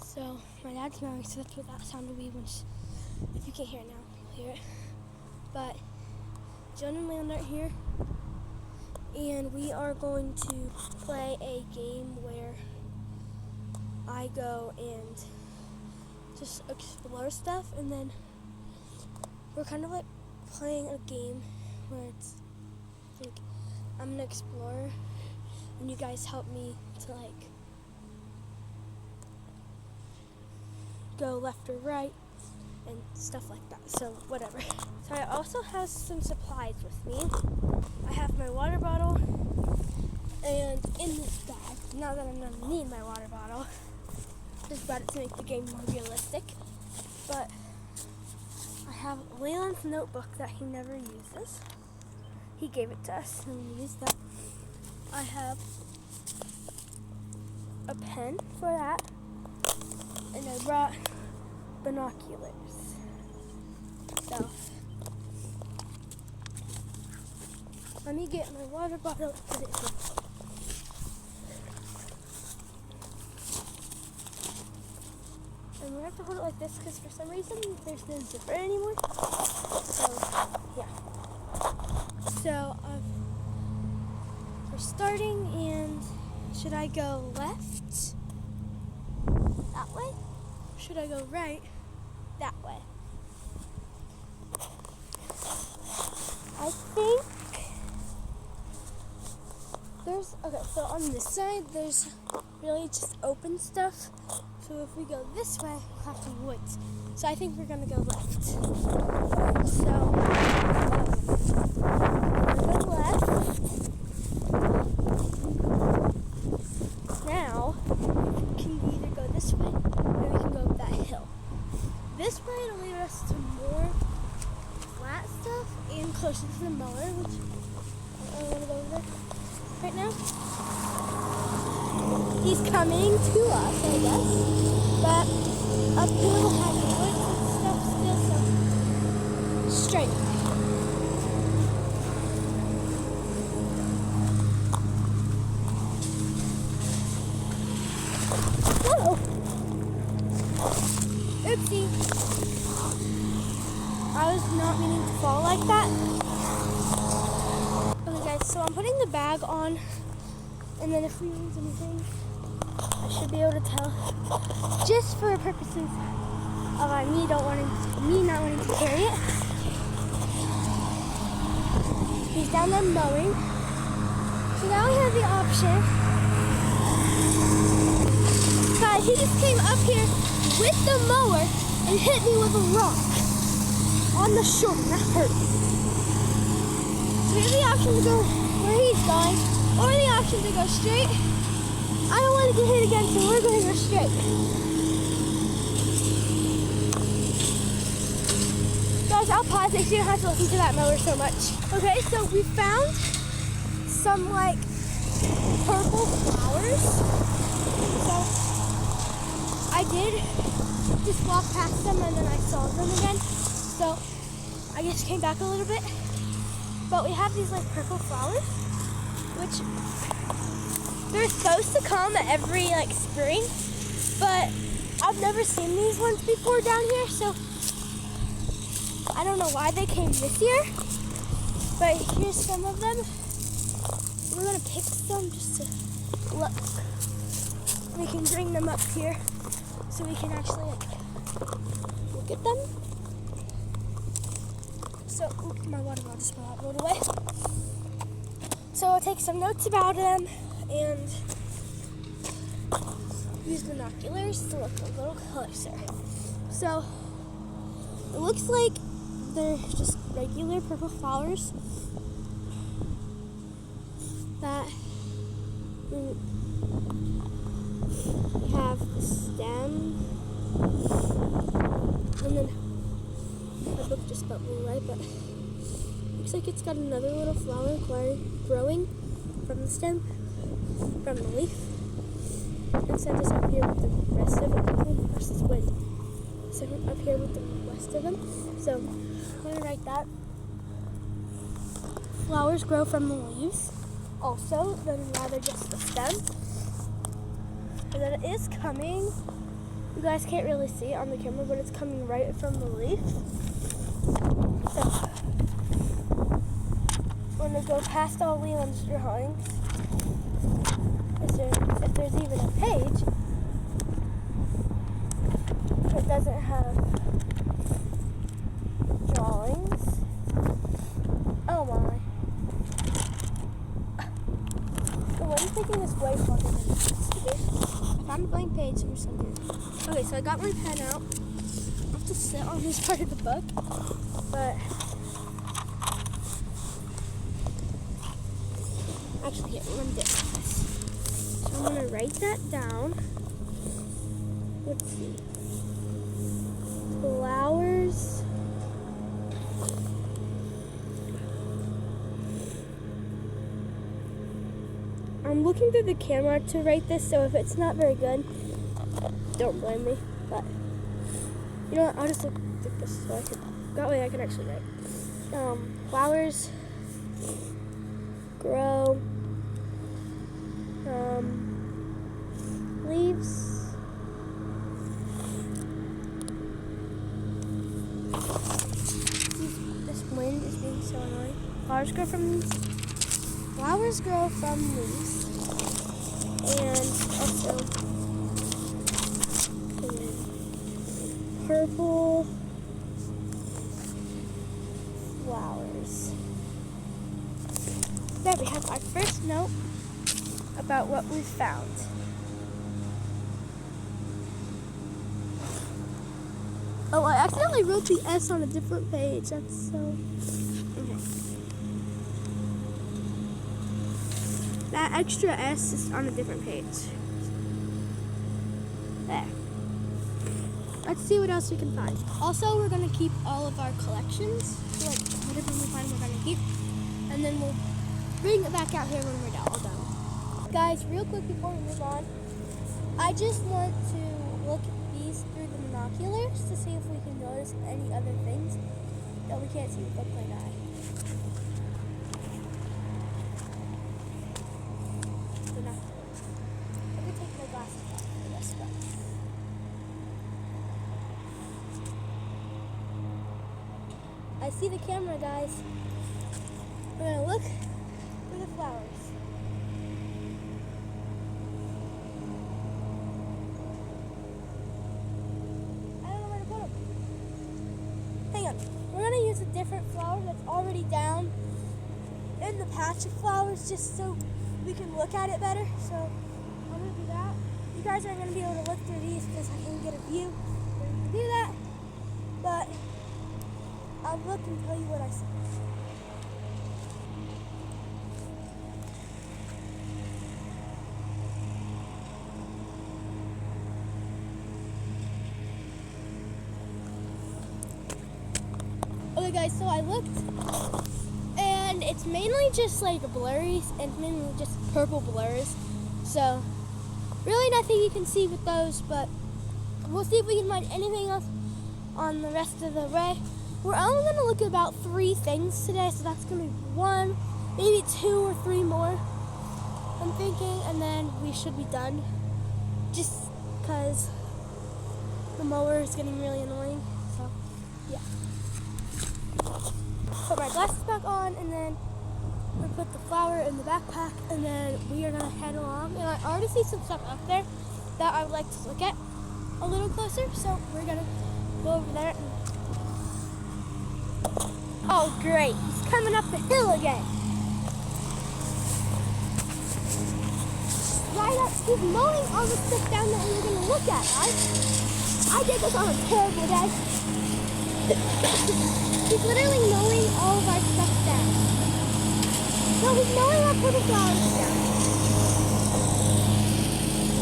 So my dad's mowing, so that's what that sound will be, which if you can't hear it now, you'll hear it. But Jen and Land aren't here, and we are going to play a game where I go and just explore stuff, and then we're kind of like playing a game where it's like I'm an explorer and you guys help me to like go left or right and stuff like that, so whatever. So I also have some supplies with me. I have my water bottle, and in this bag, now that I'm gonna need my water bottle, just brought it to make the game more realistic, but I have Leland's notebook that he never uses. He gave it to us and we used that. I have a pen for that, and I brought binoculars. So let me get my water bottle and put it here. And we have to hold it like this because for some reason there's no zipper anymore. So yeah. So we're starting, and should I go left that way? Or should I go right that way? I think so on this side there's really just open stuff. So if we go this way, we'll have to woods. So I think we're gonna go left. So we're gonna go left. Now we can either go this way or we can go up that hill. This way it'll lead us to more flat stuff and closer to the mower, which I don't want to go over there right now. He's coming to us, I guess. But up here we'll have the woods and stuff still, so straight. Whoa! Oopsie. I was not meaning to fall like that. Okay guys, so I'm putting the bag on, and then if we lose anything, I should be able to tell, just for purposes of me not wanting to carry it. He's down there mowing. So now we have the option. Guys, he just came up here with the mower and hit me with a rock on the shoulder. That hurt. So we have the option to go where he's going, or the option to go straight. I don't want to get hit again, so we're going to go straight. Guys, I'll pause it so you don't have to listen to that mower so much. Okay, so we found some like purple flowers. So I did just walk past them and then I saw them again. So I just came back a little bit. But we have these like purple flowers, which they're supposed to come every like spring, but I've never seen these ones before down here, so I don't know why they came this year. But here's some of them. We're gonna pick some just to look. We can bring them up here so we can actually like look at them. So, my water bottle just rolled away. So I'll take some notes about them and use binoculars to look a little closer. So it looks like they're just regular purple flowers that we have the stem, and then my book just fell away, but looks like it's got another little flower growing from the stem, from the leaf. And sent us up here with the rest of it. Oh, versus wind. So up here with the rest of them. So I'm going to write that. Flowers grow from the leaves. Also, then rather just the stem. And then it is coming You guys can't really see it on the camera, but it's coming right from the leaf. So we're gonna go past all Leland's drawings. If there's even a page that doesn't have drawings. Oh my. The wind's taking this way farther than it needs to be. Found a blank page or something. Okay, so I got my pen out. I have to sit on this part of the book, but actually here, let me do this. So I'm gonna write that down. Let's see. Flowers. I'm looking through the camera to write this, so if it's not very good, don't blame me. But you know what? I'll just look at this so that way I can actually write. Flowers grow. Leaves. This wind is being so annoying. Flowers grow from leaves. Flowers grow from leaves, and also purple flowers. There we have our first note about what we found. Oh, I accidentally wrote the S on a different page. That's so... Okay. That extra S is on a different page. There. Let's see what else we can find. Also, we're going to keep all of our collections. So, like, whatever we find, we're going to keep. And then we'll bring it back out here when we're all done. Guys, real quick before we move on, I just want to look at these through the binoculars to see if we can notice any other things that we can't see with the plain eye. I'm going to take my glasses off for this stuff. I see the camera, guys. We're going to look for the flowers. We're going to use a different flower that's already down in the patch of flowers just so we can look at it better. So I'm going to do that. You guys aren't going to be able to look through these because I can get a view to do that. But I'll look and tell you what I see. Okay guys, so I looked and it's mainly just like blurry and mainly just purple blurs. So really nothing you can see with those, but we'll see if we can find anything else on the rest of the array. We're only going to look at about 3 things today, so that's going to be 1, maybe 2 or 3 more, I'm thinking, and then we should be done just because the mower is getting really annoying. So yeah. Put my glasses back on, and then we put the flower in the backpack, and then we are gonna head along. And I already see some stuff up there that I would like to look at a little closer, so we're gonna go over there. Oh great, he's coming up the hill again. Right up, he's mowing all the stuff down that we were gonna look at, guys. I did this on a terrible day. He's literally mowing all of our stuff down. No, he's mowing our purple flowers down.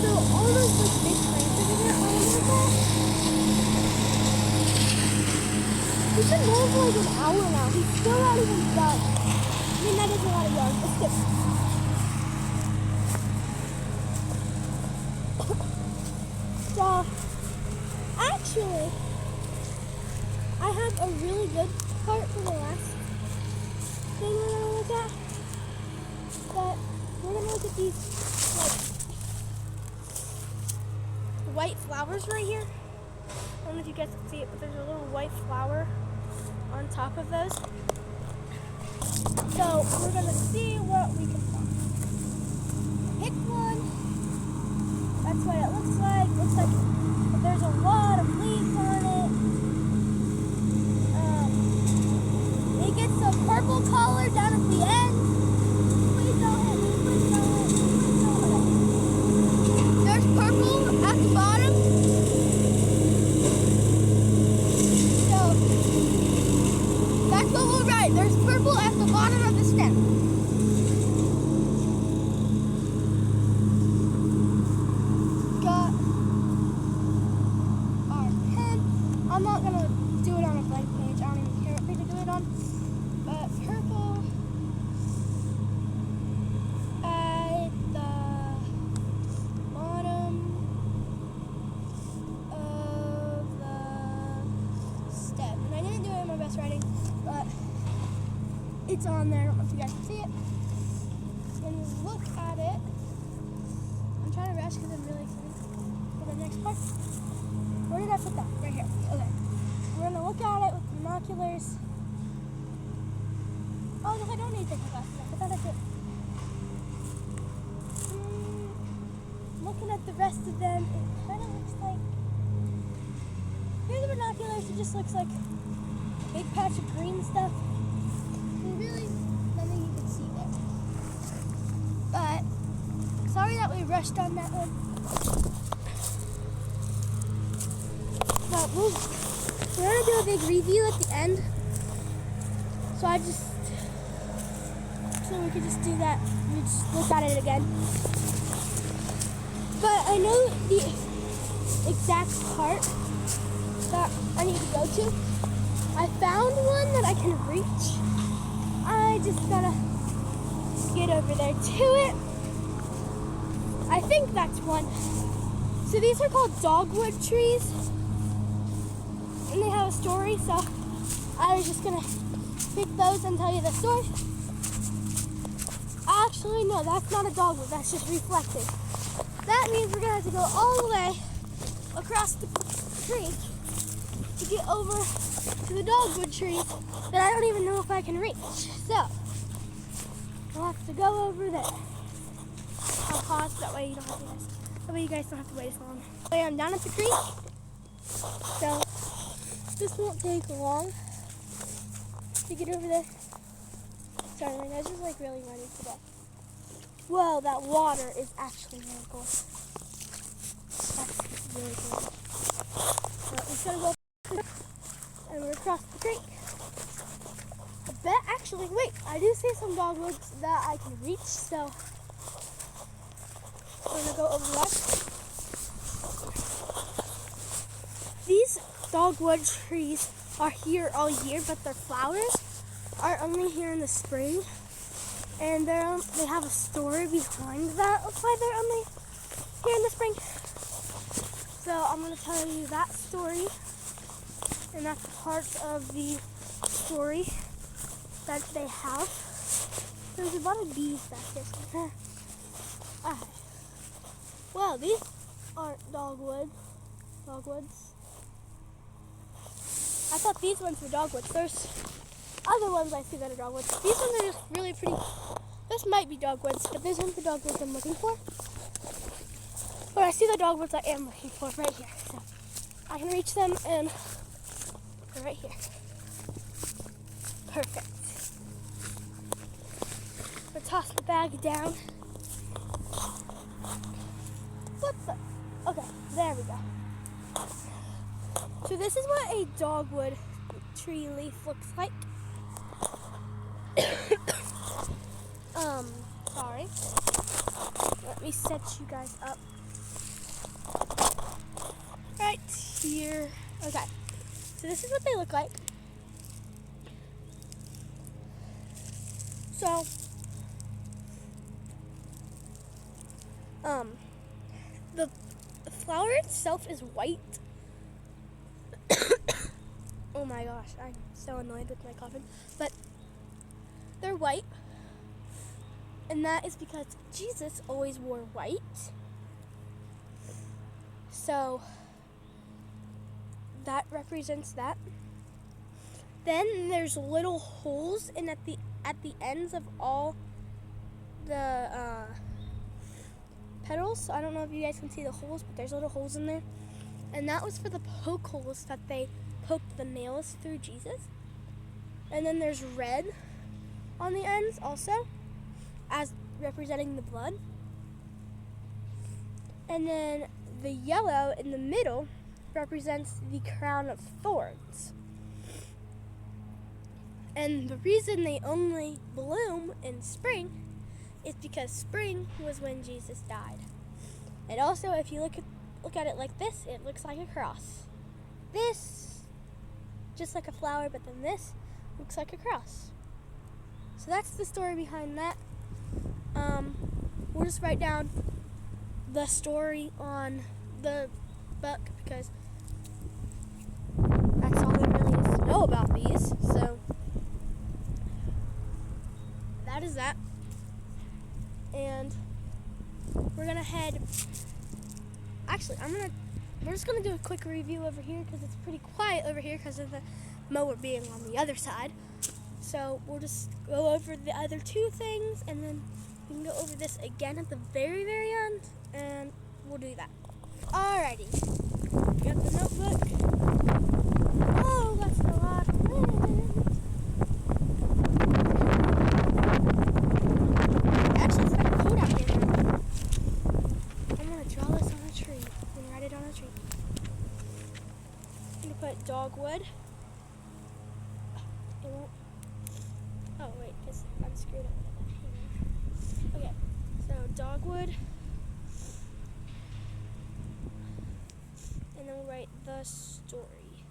So all those like big plants over there, all of that. He's been mowing for like an hour now. He's still not even done. I mean, that is a lot of yards. Let's skip. So, actually, I have a really good part for the last thing we're going to look at. But we're going to look at these like white flowers right here. I don't know if you guys can see it, but there's a little white flower on top of those. So we're gonna see what we can find. Pick one. That's what it looks like. Looks like there's a lot of leaves on it. It gets a purple color down at the end. Please don't hit me. Please don't hit me. Please don't hit me. There's purple at the bottom. So that's what we'll write. There's purple at the bottom of the stem. Got our pen. I'm not gonna do it on a blank page. I don't even care what page to do it on. But purple at the bottom of the stem. And I didn't do it in my best writing, but it's on there. I don't know if you guys can see it. When you look at it, I'm trying to rush because I'm really excited for the next part. Where did I put that? Right here. Okay. We're going to look at it with binoculars. Oh, no, I don't need to take my glasses off. I thought I did. Looking at the rest of them, it kind of looks like... Here's the binoculars. It just looks like a big patch of green stuff. And really, nothing you can see there. But, sorry that we rushed on that one. But we're going to do a big review at the end. So we could just do that. We just look at it again. But I know the exact part that I need to go to. I found one that I can reach. I just gotta get over there to it. I think that's one. So these are called dogwood trees. And they have a story, so I was just gonna pick those and tell you the story. Actually, no, that's not a dogwood, that's just reflecting. That means we're gonna have to go all the way across the creek to get over to the dogwood trees that I don't even know if I can reach. So, we'll have to go over there. I'll pause, that way you guys don't have to wait as long. Okay, I'm down at the creek, so this won't take long to get over there. Sorry, my nose is like really runny today. Whoa, that water is actually really cool. That's really cool. So we just gotta go and we're across the creek. I bet actually, wait, I do see some dogwoods that I can reach, so I'm gonna go over that. These dogwood trees are here all year, but their flowers are only here in the spring. And they have a story behind that of why they're only here in the spring. So I'm going to tell you that story. And that's part of the story that they have. There's a lot of bees back here. Okay. Well, these aren't dogwoods. I thought these ones were dogwoods. There's other ones I see that are dogwoods. These ones are just really pretty. This might be dogwoods, but these aren't the dogwoods I'm looking for. But I see the dogwoods I am looking for right here. So I can reach them and they're right here. Perfect. So toss the bag down. What the? Okay, there we go. So this is what a dogwood tree leaf looks like. Sorry. Let me set you guys up. Right here. Okay. So this is what they look like. So, the flower itself is white. Oh my gosh, I'm so annoyed with my coughing. But they're white. And that is because Jesus always wore white. So that represents that. Then there's little holes in at the ends of all the petals. So I don't know if you guys can see the holes, but there's little holes in there. And that was for the poke holes that they poked the nails through Jesus. And then there's red on the ends also, as representing the blood. And then the yellow in the middle represents the crown of thorns. And the reason they only bloom in spring is because spring was when Jesus died. And also, if you look at it like this, it looks like a cross. This, just like a flower, but then this looks like a cross. So that's the story behind that. We'll just write down the story on the book because that's all there really is to know about these. So that is that. And we're gonna head. Actually, we're just gonna do a quick review over here because it's pretty quiet over here because of the mower being on the other side. So we'll just go over the other two things and then we can go over this again at the very, very end, and we'll do that. Alrighty. Got the notebook. Oh, that's a lot of wind. Actually, it's kind of cold out here. I'm going to draw this on a tree and write it on a tree. I'm going to put dogwood. It won't. Oh, wait, because I'm screwed up. Okay, so dogwood. And then we'll write the story.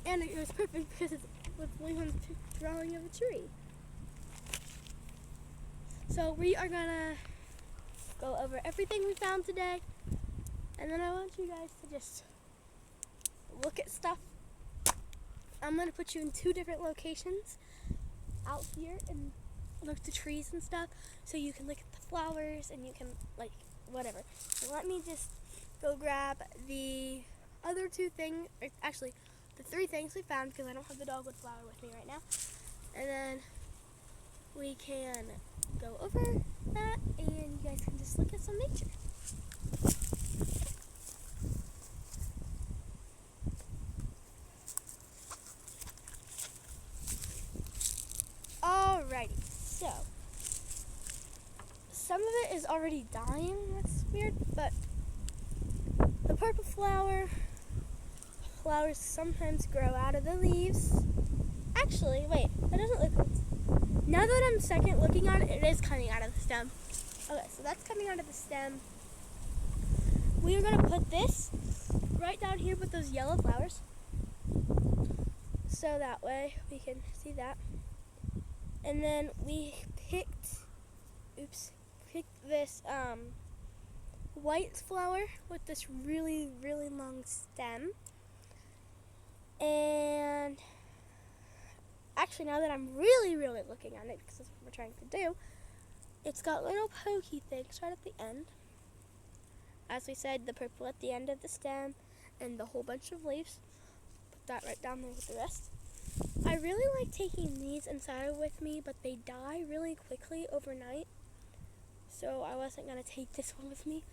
And it was perfect because it's with Lincoln's drawing of a tree. So we are gonna go over everything we found today. And then I want you guys to just look at stuff. I'm gonna put you in 2 different locations out here and look at the trees and stuff, so you can look at the flowers and you can like whatever. So let me just go grab the other 2 things, or actually the 3 things we found because I don't have the dogwood flower with me right now. And then we can go over that and you guys can just look at some nature. Alrighty, so some of it is already dying, that's weird, but the purple flowers sometimes grow out of the leaves. Actually, wait, that doesn't look, now that I'm second looking at it, it is coming out of the stem. Okay, so that's coming out of the stem. We are going to put this right down here with those yellow flowers, so that way we can see that. And then we picked this white flower with this really, really long stem. And actually, now that I'm really, really looking at it, because that's what we're trying to do, it's got little pokey things right at the end. As we said, the purple at the end of the stem and the whole bunch of leaves. Put that right down there with the rest. I really like taking these inside with me, but they die really quickly overnight. So I wasn't going to take this one with me.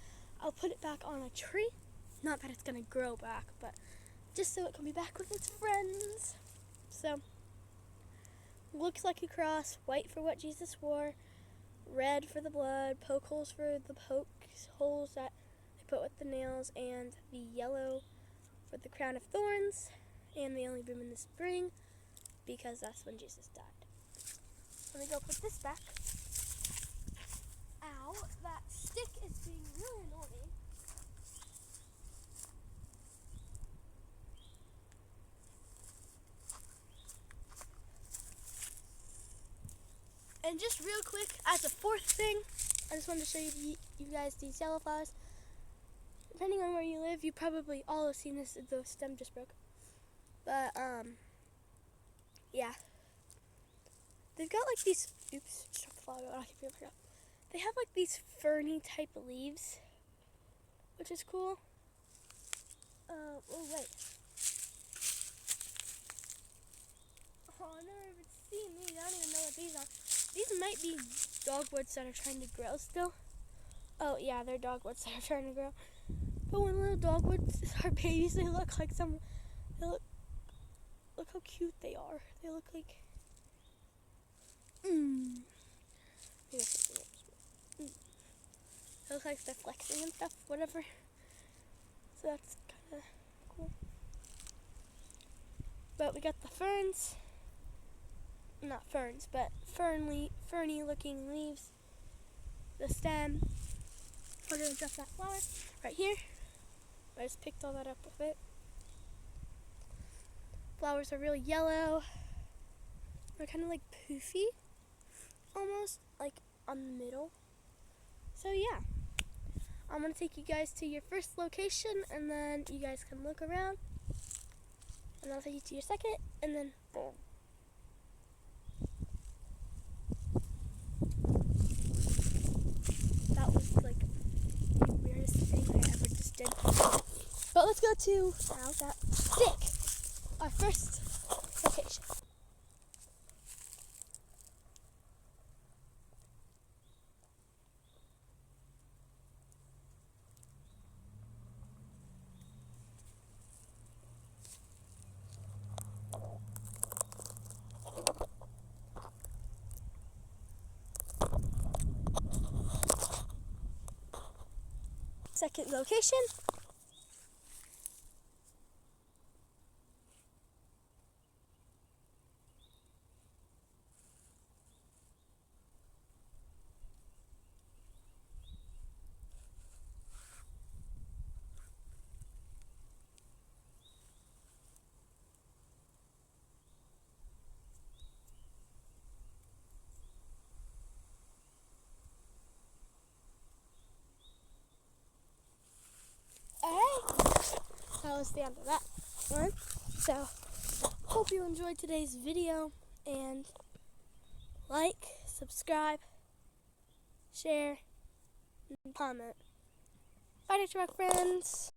I'll put it back on a tree. Not that it's going to grow back, but just so it can be back with its friends. So, looks like a cross. White for what Jesus wore. Red for the blood. Poke holes for the poke holes that they put with the nails. And the yellow for the crown of thorns. And they only bloom in the spring, because that's when Jesus died. Let me go put this back. Ow, that stick is being really annoying. And just real quick, as a 4th thing, I just wanted to show you guys these yellow flowers. Depending on where you live, you probably all have seen this. The stem just broke. But, yeah. They've got like these, oops, struck the flower, I can feel it. They have like these ferny type of leaves. which is cool. Oh wait. Oh, I've never even seen these. I don't even know what these are. These might be dogwoods that are trying to grow still. Oh yeah, they're dogwoods that are trying to grow. But when little dogwoods are babies, they look like some. Look how cute they are. They look like. They look like they're flexing and stuff, whatever. So that's kind of cool. But we got the ferns. Not ferns, but ferny looking leaves. The stem. We're gonna drop that flower right here. I just picked all that up with it. Flowers are really yellow. They're kind of like poofy, almost like on the middle. So yeah, I'm gonna take you guys to your first location, and then you guys can look around. And I'll take you to your second, and then boom. That was like the weirdest thing I ever just did. But let's go to now that stick, our first location. Second location. Alright, that was the end of that one. So, hope you enjoyed today's video, and like, subscribe, share, and comment. Bye, Nature Rock friends.